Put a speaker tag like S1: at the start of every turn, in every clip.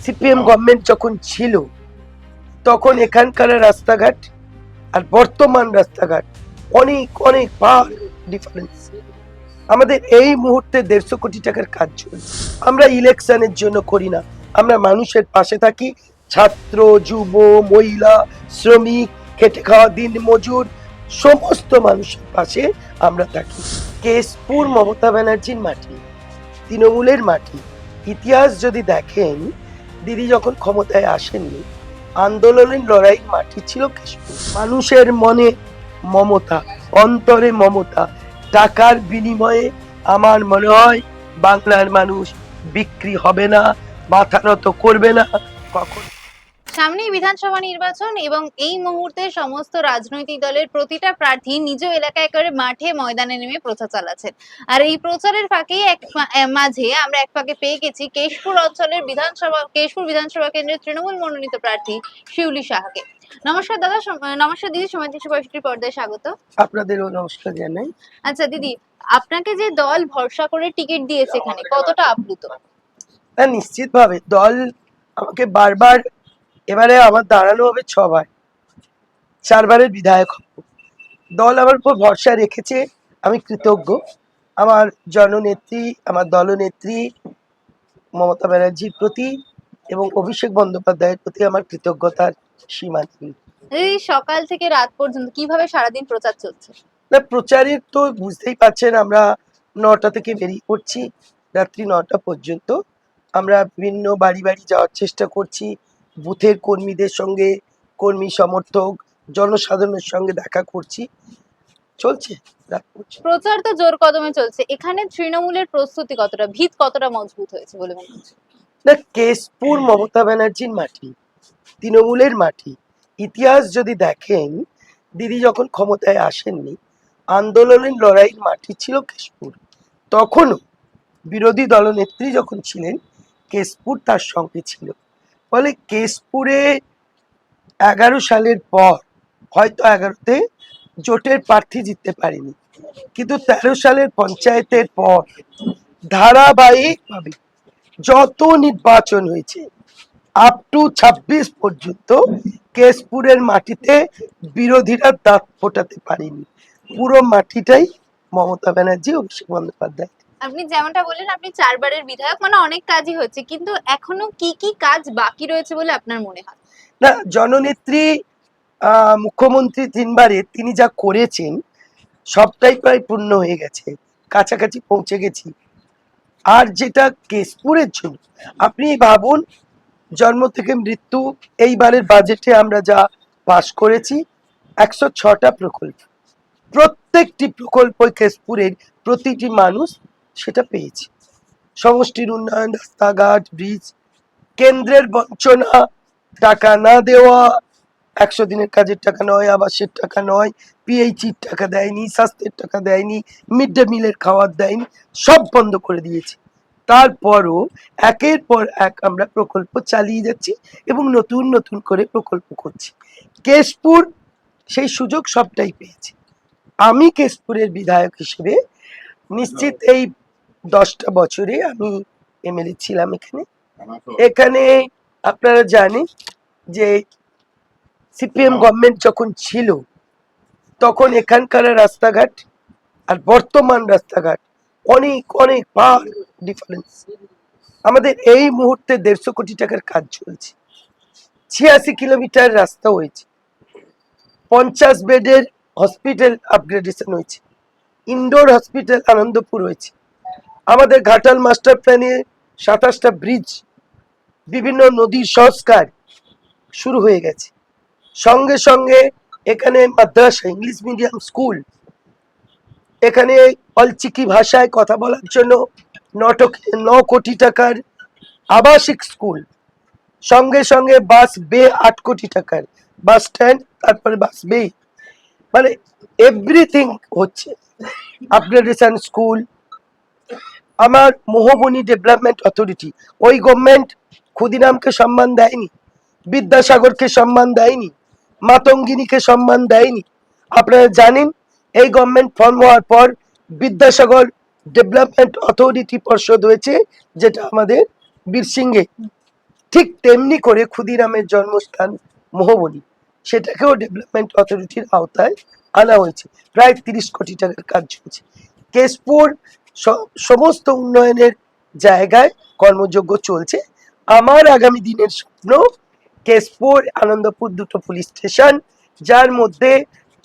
S1: CPM government যখন ছিল তখন এখানকার রাস্তাঘাট আর বর্তমান রাস্তাঘাট অনেক অনেক বার ডিফারেন্স। আমাদের এই মুহূর্তে 150 কোটি টাকার কাজ চলছে। আমরা ইলেকশনের জন্য করি না, আমরা মানুষের পাশে থাকি। ছাত্র, যুব, মহিলা, শ্রমিক, খেটে খাওয়া দিন মজুর, সমস্ত মানুষের পাশে আমরা থাকি। কেশপুর মমতা ব্যানার্জির মাটি, তৃণমূলের মাটি। ইতিহাস যদি দেখেন, দিদি যখন ক্ষমতায় আসেননি, আন্দোলনের লড়াই মাটি ছিল কেশপুর। মানুষের মনে মমতা, অন্তরে মমতা। টাকার বিনিময়ে আমার মনে হয় বাংলার মানুষ বিক্রি হবে না, মাথা নত করবে না কখন।
S2: সামনেই বিধানসভা নির্বাচন এবং এই মুহূর্তে সমস্ত রাজনৈতিক দলের প্রতিটা প্রার্থী নিজ এলাকায় একেবারে মাঠে ময়দানে নেমে প্রচার চালাচ্ছেন। আর এই প্রচারের ফাঁকেই মাঝে আমরা এক ফাঁকে পেয়ে গেছি কেশপুর অঞ্চলের কেশপুর বিধানসভা কেন্দ্রের তৃণমূল মনোনীত প্রার্থী শিউলি সাহাকে। নমস্কার দাদা, নমস্কার দিদি, সময় 365 পর্দায় স্বাগত।
S1: আপনাদেরও নমস্কার জানাই।
S2: আচ্ছা দিদি, আপনাকে যে দল ভরসা করে টিকিট দিয়েছে এখানে কতটা আপ্লুত?
S1: না, নিশ্চিতভাবে দল আমাকে বারবার, এবারে আমার দাঁড়ানো হবে 6বার, 4বারের বিধায়ক হব। দল আমার উপর ভরসা রেখেছে, আমি কৃতজ্ঞ। আমার জননেত্রী, আমার দলনেত্রী মমতা ব্যানার্জির প্রতি এবং অভিষেক বন্দ্যোপাধ্যায়ের প্রতি আমার কৃতজ্ঞতার সীমা নেই।
S2: এই সকাল থেকে রাত পর্যন্ত কিভাবে সারাদিন প্রচার চলছে?
S1: না, প্রচারের তো বুঝতেই পারছেন, আমরা 9টা থেকে বেরিয়ে পড়ছি, রাত্রি 9টা পর্যন্ত। আমরা বিভিন্ন বাড়ি বাড়ি যাওয়ার চেষ্টা করছি, বুথের কর্মীদের সঙ্গে, কর্মী সমর্থক জনসাধারণের সঙ্গে দেখা করছি, চলছে রাত পর্যন্ত।
S2: প্রচার তো জোর কদমে চলছে, এখানে তৃণমূলের প্রস্তুতি কতটা, ভিত কতটা মজবুত হয়েছে বলে মনে হচ্ছে?
S1: না, কেশপুর মমতা ব্যানার্জির মাটি, তৃণমূলের মাটি। ইতিহাস যদি দেখেন, দিদি যখন ক্ষমতায় আসেননি, আন্দোলনের লড়াই মাটি ছিল কেশপুর। তখনও বিরোধী দলনেত্রী যখন ছিলেন, কেশপুর তার সঙ্গে ছিল। ফলে কেশপুরে 11 সালের পর, হয়তো 11তে জোটের প্রার্থী জিততে পারেনি, কিন্তু 13 সালের পঞ্চায়েতের পর ধারাবাহিকভাবে যত নির্বাচন হয়েছে আপ টু 26 পর্যন্ত কেশপুরের মাটিতে বিরোধীরা দাঁত ফোটাতে পারেনি। পুরো মাটিটাই মমতা ব্যানার্জি, অভিষেক বন্দ্যোপাধ্যায়।
S2: আপনি যেমনটা বললেন আপনি 4বারের বিধায়ক, মানে অনেক কাজই হচ্ছে, কিন্তু এখনো কি কি কাজ বাকি রয়েছে বলে আপনার মনে হয়?
S1: না, জননেত্রী মুখ্যমন্ত্রী 3বারে তিনি যা করেছেন সবটাই প্রায় পূর্ণ হয়ে গেছে, কাছাকাছি পৌঁছে গেছি। আর যেটা কেশপুরের জন্য, আপনি ভাবুন, জন্ম থেকে মৃত্যু, এইবারের বাজেটে আমরা যা পাস করেছি 106টা প্রকল্প, প্রত্যেকটি প্রকল্প কেশপুরের প্রতিটি মানুষ সেটা পেয়েছে। সমষ্টির উন্নয়ন, রাস্তাঘাট, ব্রিজ, কেন্দ্রের বঞ্চনা, টাকা না দেওয়া, 100 দিনের কাজের টাকা নয়, আবাসের টাকা নয়, পিএইচির টাকা দেয়নি, স্বাস্থ্যের টাকা দেয়নি, মিড ডে মিলের খাবার দেয়নি, সব বন্ধ করে দিয়েছে। তারপরও একের পর এক আমরা প্রকল্প চালিয়ে যাচ্ছি এবং নতুন নতুন করে প্রকল্প করছি। কেশপুর সেই সুযোগ সবটাই পেয়েছে। আমি কেশপুরের বিধায়ক হিসেবে নিশ্চিত এই 10টা বছরে আমি এমএলএ ছিলাম এখানে। এখানে আপনারা জানেন যে সিপিএম গভর্নমেন্ট যখন ছিল তখন এখানকার রাস্তাঘাট আর বর্তমান রাস্তাঘাট অনেক অনেক বার ডিফারেন্স। আমাদের এই মুহূর্তে 150 কোটি টাকার কাজ চলছে, 86 কিলোমিটার রাস্তা হয়েছে, 50 বেডের হসপিটাল আপগ্রেডেশন হয়েছে, ইনডোর হসপিটাল আনন্দপুর হয়েছে। আমাদের ঘাটাল মাস্টার প্ল্যানে 27টা ব্রিজ, বিভিন্ন নদীর সংস্কার শুরু হয়ে গেছে। সঙ্গে সঙ্গে এখানে মাদ্রাসা, ইংলিশ মিডিয়াম স্কুল, এখানে অলচিকি ভাষায় কথা বলার জন্য 9 কোটি টাকার আবাসিক স্কুল, সঙ্গে সঙ্গে বাস বে 8 কোটি টাকার বাস স্ট্যান্ড, তারপরে বাস বে, মানে এভরিথিং হচ্ছে। Upgradation school. আমার মোহবনী ডেভেলপমেন্ট অথরিটি, ওই গভর্নমেন্ট ক্ষুদিরামকে সম্মান দেয়নি, বিদ্যাসাগরকে সম্মান দেয়নি, মাতঙ্গিনীকে সম্মান দেয়নি। আপনারা জানেন এই গভর্নমেন্ট ফর্ম হওয়ার পর বিদ্যাসাগর ডেভেলপমেন্ট অথরিটি পর্ষদ হয়েছে, যেটা আমাদের বীরসিংহে। ঠিক তেমনি করে ক্ষুদিরামের জন্মস্থান মোহবনী, সেটাকেও ডেভেলপমেন্ট অথরিটির আওতায় আনা হয়েছে। প্রায় 30 কোটি টাকার কাজ চলছে। কেশপুর সমস্ত উন্নয়নের জায়গায় কর্মযজ্ঞ চলছে। আমার আগামী দিনের স্বপ্ন কেশপুর আনন্দপুর দুটো পুলিশ স্টেশন, যার মধ্যে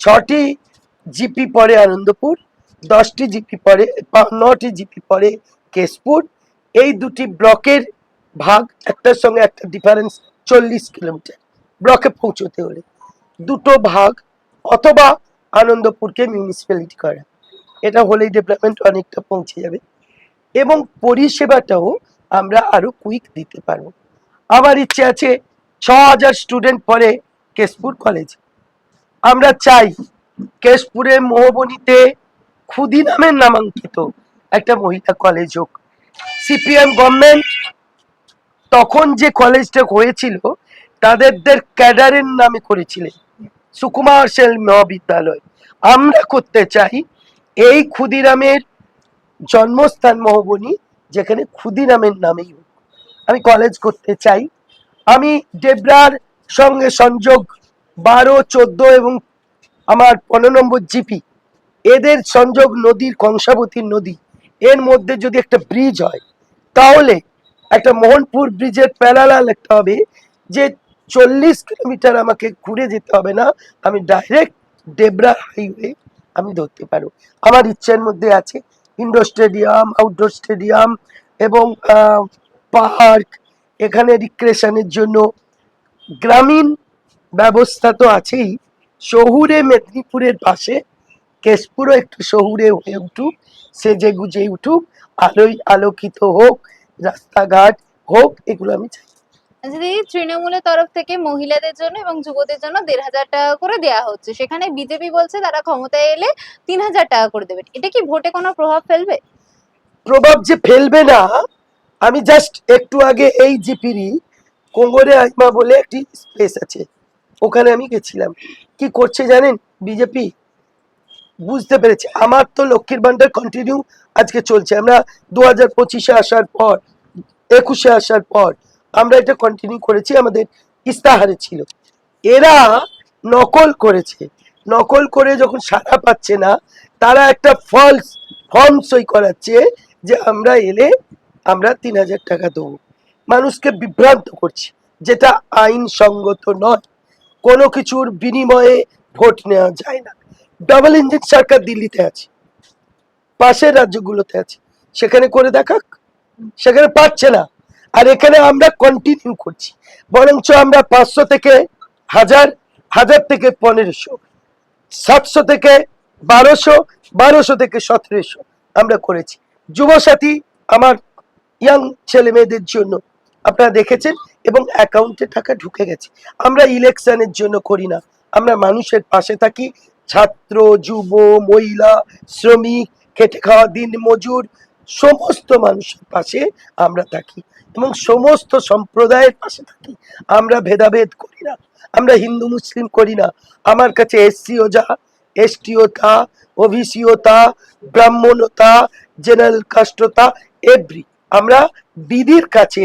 S1: 6টি জিপি পড়ে আনন্দপুর, 10টি জিপি পড়ে, 9টি জিপি পড়ে কেশপুর। এই দুটি ব্লকের ভাগ, একটার সঙ্গে একটা ডিফারেন্স 40 কিলোমিটার ব্লকে পৌঁছতে হলে, দুটো ভাগ অথবা আনন্দপুরকে মিউনিসিপ্যালিটি করা, এটা হলেই ডেভেলপমেন্ট অনেকটা পৌঁছে যাবে এবং পরিষেবাটাও আমরা আরো কুইক দিতে পারবো। আমার ইচ্ছে আছে 6000 স্টুডেন্ট পড়ে কেশপুর কলেজ। আমরা চাই কেশপুরে মোহবনীতে ক্ষুদিরামের নামাঙ্কিত একটা মহিলা কলেজ হোক। সিপিএম গভর্নমেন্ট তখন যে কলেজটা হয়েছিল তাদের ক্যাডারের নামে করেছিলেন, সুকুমার সেন মহাবিদ্যালয়। আমরা করতে চাই এই ক্ষুদিরামের জন্মস্থান মোহবনী, যেখানে ক্ষুদিরামের নামেই হোক। আমি কলেজ করতে চাই। আমি ডেবরার সঙ্গে সংযোগ 12, 14 এবং আমার 15 নম্বর জিপি, এদের সংযোগ নদীর, কংসাবতী নদী, এর মধ্যে যদি একটা ব্রিজ হয়, তাহলে একটা মোহনপুর ব্রিজের প্যারালাল একটা হবে, যে 40 কিলোমিটার আমাকে ঘুরে যেতে হবে না, আমি ডাইরেক্ট ডেবরা হাইওয়ে আমি ধরতে পারবো। আমার ইচ্ছের মধ্যে আছে ইনডোর স্টেডিয়াম, আউটডোর স্টেডিয়াম এবং পার্ক, এখানে রিক্রিয়েশনের জন্য গ্রামীণ ব্যবস্থা তো আছেই। শহুরে মেদিনীপুরের পাশে কেশপুরও একটু শহুরে হয়ে উঠুক, সেজে গুজে উঠুক, আলোয় আলোকিত হোক, রাস্তাঘাট হোক, এগুলো আমি চাই।
S2: আচ্ছা দিদি, তৃণমূলের তরফ থেকে মহিলাদের জন্য এবং যুবদের জন্য 1500 টাকা করে দেওয়া হচ্ছে, সেখানে বিজেপি বলছে তারা ক্ষমতায় এলে 3000 টাকা করে দেবেন, এটা কি ভোটে কোনো প্রভাব ফেলবে?
S1: প্রভাব যে ফেলবে না, আমি জাস্ট একটু আগে এই জিপিরই কোঙ্গরে আইমা বলে একটি স্পেস আছে, ওখানে আমি গেছিলাম। কি করছে জানেন বিজেপি? বুঝতে পেরেছে আমার তো লক্ষ্মীর ভান্ডার কন্টিনিউ আজকে চলছে। আমরা 2025-এ আসার পর, 21-এ আসার পর আমরা এটা কন্টিনিউ করেছি, আমাদের ইস্তাহারে ছিল। এরা নকল করেছে, নকল করে যখন সাড়া পাচ্ছে না, তারা একটা ফলস ফর্ম সই করাচ্ছে যে আমরা এলে আমরা 3000 টাকা দেবো। মানুষকে বিভ্রান্ত করছে, যেটা আইনসঙ্গত নয়। কোনো কিছুর বিনিময়ে ভোট নেওয়া যায় না। ডাবল ইঞ্জিন সরকার দিল্লিতে আছে, পাশের রাজ্যগুলোতে আছে, সেখানে করে দেখাক, সেখানে পাচ্ছে না। আর এখানে আমরা কন্টিনিউ করছি, বরঞ্চ আমরা 500 থেকে 1000, 1000 থেকে 1500, 700 থেকে 1200, 1200 থেকে 1700 আমরা করেছি। যুবসাথী আমার ইয়াং ছেলে মেয়েদের জন্য আপনারা দেখেছেন, এবং অ্যাকাউন্টে টাকা ঢুকে গেছে। আমরা ইলেকশনের জন্য করি না, আমরা মানুষের পাশে থাকি। ছাত্র, যুব, মহিলা, শ্রমিক, খেটে খাওয়া দিন মজুর, সমস্ত মানুষের পাশে আমরা থাকি এবং সমস্ত সম্প্রদায়ের পাশে থাকি। আমরা ভেদাভেদ করি না, আমরা হিন্দু মুসলিম করি না। আমার কাছে এসসিও যা, এসটিও তা, ওবিসিও তা, ব্রাহ্মণতা, জেনারেল কাস্টতা, এভরি, আমরা দিদির কাছে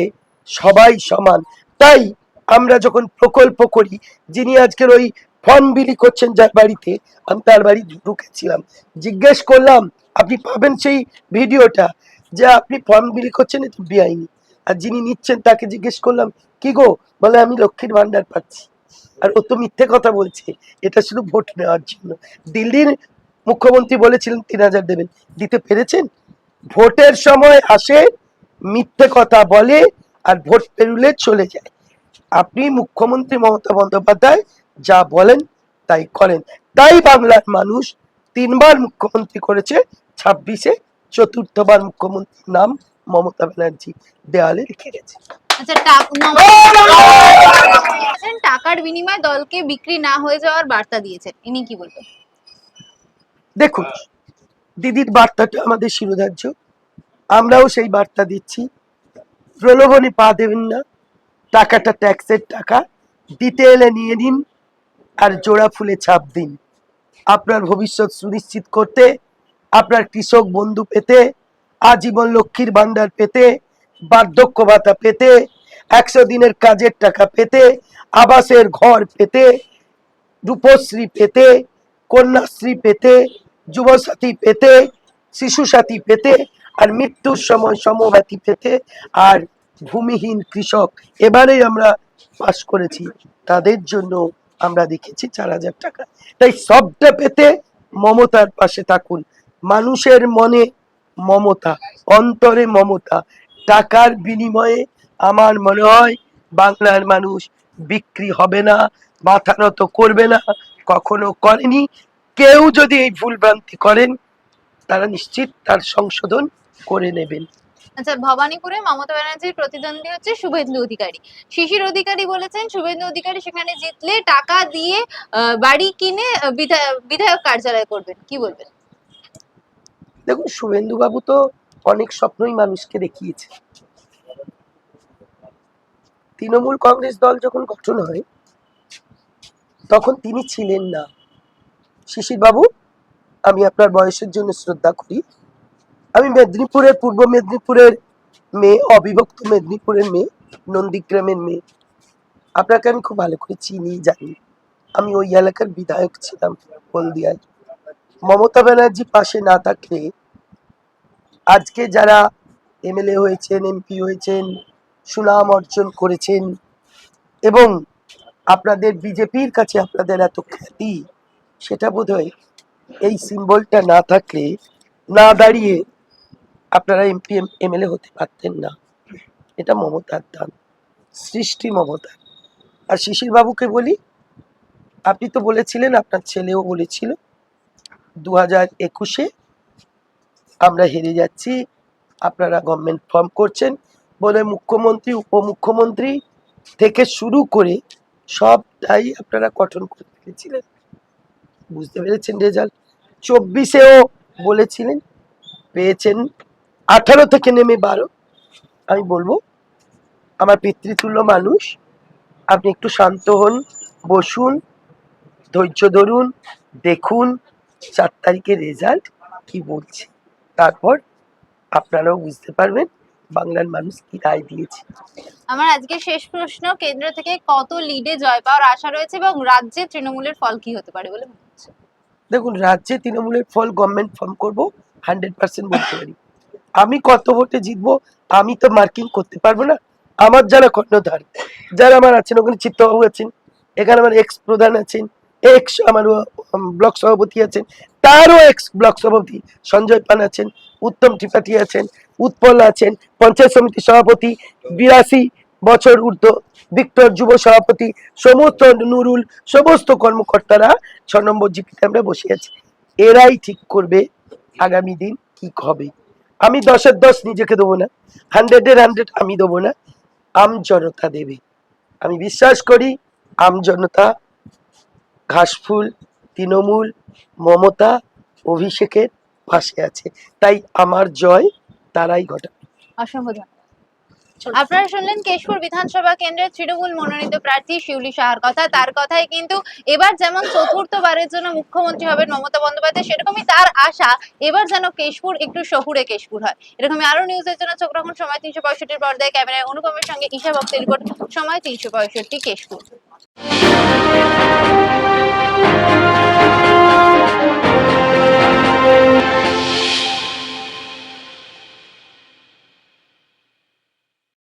S1: সবাই সমান। তাই আমরা যখন প্রকল্প করি, যিনি আজকের ওই ফর্ম বিলি করছেন যার বাড়িতে, আমি তার বাড়ি ঢুকেছিলাম, জিজ্ঞেস করলাম আপনি পাবেন সেই ভিডিওটা, যে আপনি ফর্ম বিলি করছেন এটা বেআইনি। আর যিনি নিচ্ছেন তাকে জিজ্ঞেস করলাম কি গো, বলে আমি লক্ষ্মীর ভান্ডার পাচ্ছি। আর ও তো মিথ্যে কথা বলছে, এটা শুধু ভোট নেওয়ার জন্য। দিল্লির মুখ্যমন্ত্রী বলেছিলেন 3000 দেবেন, দিতে পেরেছেন? ভোটের সময় আসে, মিথ্যে কথা বলে, আর ভোট পেরুলে চলে যায়। আপনি মুখ্যমন্ত্রী মমতা বন্দ্যোপাধ্যায় যা বলেন তাই করেন। তাই বাংলার মানুষ 3বার মুখ্যমন্ত্রী করেছে, 26-এ 4র্থবার মুখ্যমন্ত্রীর নাম মমতা ব্যানার্জি দেওয়ালে লিখে গেছে।
S2: আচ্ছা, টাকার বিনিময়ে দলকে বিক্রি না হয়ে যাওয়ার বার্তা দিয়েছেন, ইনি কি বলবেন?
S1: দেখুন, দিদির বার্তাটা আমাদের শিরোধার্য, আমরাও সেই বার্তা দিচ্ছি। প্রলোভনে পা দেবেন না, টাকাটা ট্যাক্সের টাকা, দিতে এলে নিয়ে নিন আর জোড়া ফুলে ছাপ দিন। আপনার ভবিষ্যৎ সুনিশ্চিত করতে, আপনার কৃষক বন্ধু পেতে, আজীবন লক্ষ্মীর ভান্ডার পেতে, বার্ধক্য ভাতা পেতে, 100 দিনের কাজের টাকা পেতে, আবাসের ঘর পেতে, রূপশ্রী পেতে, কন্যাশ্রী পেতে, যুবসাথী পেতে, শিশু সাথী পেতে, আর মৃত্যুর সময় সমব্যাথী পেতে, আর ভূমিহীন কৃষক এবারে আমরা পাস করেছি, তাদের জন্য আমরা দেখেছি 4,000 টাকা। তাই সবটা পেতে মমতার পাশে থাকুন। মানুষের মনে মমতা, অন্তরে মমতা, টাকার বিনিময়ে আমার মনে হয় বাংলার মানুষ বিক্রি হবে না, মাথা নত করবে না, কখনো করেনি। কেউ যদি এই ভুলভ্রান্তি করেন তারা নিশ্চিত তার সংশোধন করে নেবেন।
S2: আচ্ছা, ভবানীপুরে মমতা ব্যানার্জির প্রতিদ্বন্দ্বী হচ্ছে শুভেন্দু অধিকারী। শিশির অধিকারী বলেছেন শুভেন্দু অধিকারী সেখানে জিতলে টাকা দিয়ে বাড়ি কিনে বিধায়ক কার্যালয় করবেন, কি বলবেন?
S1: দেখুন, শুভেন্দু বাবু তো অনেক স্বপ্নই মানুষকে দেখিয়েছে। তৃণমূল কংগ্রেস দল যখন গঠন হয় তখন তিনি ছিলেন না। শিশির বাবু, আমি আপনার বয়সের জন্য শ্রদ্ধা করি। আমি মেদিনীপুরের, পূর্ব মেদিনীপুরের মেয়ে, অবিভক্ত মেদিনীপুরের মেয়ে, নন্দীগ্রামের মেয়ে। আপনাকে আমি খুব ভালো করে চিনি, জানি। আমি ওই এলাকার বিধায়ক ছিলাম হলদিয়ায়। মমতা ব্যানার্জি পাশে না থাকলে আজকে যারা এমএলএ হয়েছেন, এমপি হয়েছেন, সুনাম অর্জন করেছেন, এবং আপনাদের বিজেপির কাছে আপনাদের এত খ্যাতি, সেটা বোধহয় এই সিম্বলটা না থাকলে, না দাঁড়িয়ে আপনারা এমপি এমএলএ হতে পারতেন না। এটা মমতার দান, সৃষ্টি মমতার। আর শিশির বাবুকে বলি, আপনি তো বলেছিলেন, আপনার ছেলেও বলেছিল 2021-এ আমরা হেরে যাচ্ছি, আপনারা গভর্নমেন্ট ফর্ম করছেন বলে মুখ্যমন্ত্রী, উপমুখ্যমন্ত্রী থেকে শুরু করে সবটাই আপনারা গঠন করে ফেলেছিলেন। বুঝতে পেরেছেন রেজাল্ট। 24-এও বলেছিলেন, পেয়েছেন 18 থেকে নেমে 12। আমি বলবো, আমার পিতৃতুল্য মানুষ, আপনি একটু শান্ত হন, বসুন, ধৈর্য ধরুন, দেখুন 4 তারিখের রেজাল্ট কি বলছে। তারপর আপনারাও বুঝতে পারবেন বাংলার মানুষ কি রায় দিয়েছে।
S2: আমার আজকে শেষ প্রশ্ন, কেন্দ্র থেকে কত লিডে জয় পাওয়ার আশা রয়েছে এবং রাজ্যে তৃণমূলের ফল কি হতে পারে বলে মনে হচ্ছে?
S1: দেখুন, রাজ্যে তৃণমূলের ফল গভর্নমেন্ট ফর্ম করবো 100% বলতে পারি। আমি কত ভোটে জিতবো আমি তো মার্কিং করতে পারবো না। আমার যারা কর্ণধার, যারা আমার আছেন, ওখানে চিত্তবাবু আছেন, এখানে আমার এক্স প্রধান আছেন, এক্স আমার ব্লক সভাপতি আছেন, তারও এক্স ব্লক সভাপতি সঞ্জয় পান আছেন, উত্তম ত্রিপাঠী আছেন, উৎপল আছেন, পঞ্চায়েত সমিতি সভাপতি 82 বছর ঊর্ধ্ব, ভিক্টর যুব সভাপতি, সমস্ত নুরুল, সমস্ত কর্মকর্তারা 6 নম্বর জিপিতে আমরা বসে আছি। এরাই ঠিক করবে আগামী দিন কি হবে। আমি 10-এর 10 নিজেকে দেবো না, 100-এর 100 আমি দেবো না, আম জনতা দেবে। আমি বিশ্বাস করি আম জনতা, ঘাসফুল, তৃণমূল, মমতা, অভিষেকের পাশে আছে। তাই আমার জয় তারাই ঘটাবে।
S2: অসংখ্য ধন্যবাদ। আপনারা শুনলেন কেশপুর বিধানসভা কেন্দ্রের তৃণমূল মনোনীত প্রার্থী শিউলি সাহার কথা। তার কথায় কিন্তু এবার যেমন চতুর্থবারের জন্য মুখ্যমন্ত্রী হবেন মমতা বন্দ্যোপাধ্যায়, সেরকমই তার আশা এবার যেন কেশপুর একটু শহুরে কেশপুর হয়। এরকমই আরো নিউজের জন্য চোখ রাখুন সময় 365 পর্দায়। ক্যামেরায় অনুপমের সঙ্গে ঈশা ভক্তের রিপোর্ট, সময় 365 কেশপুর।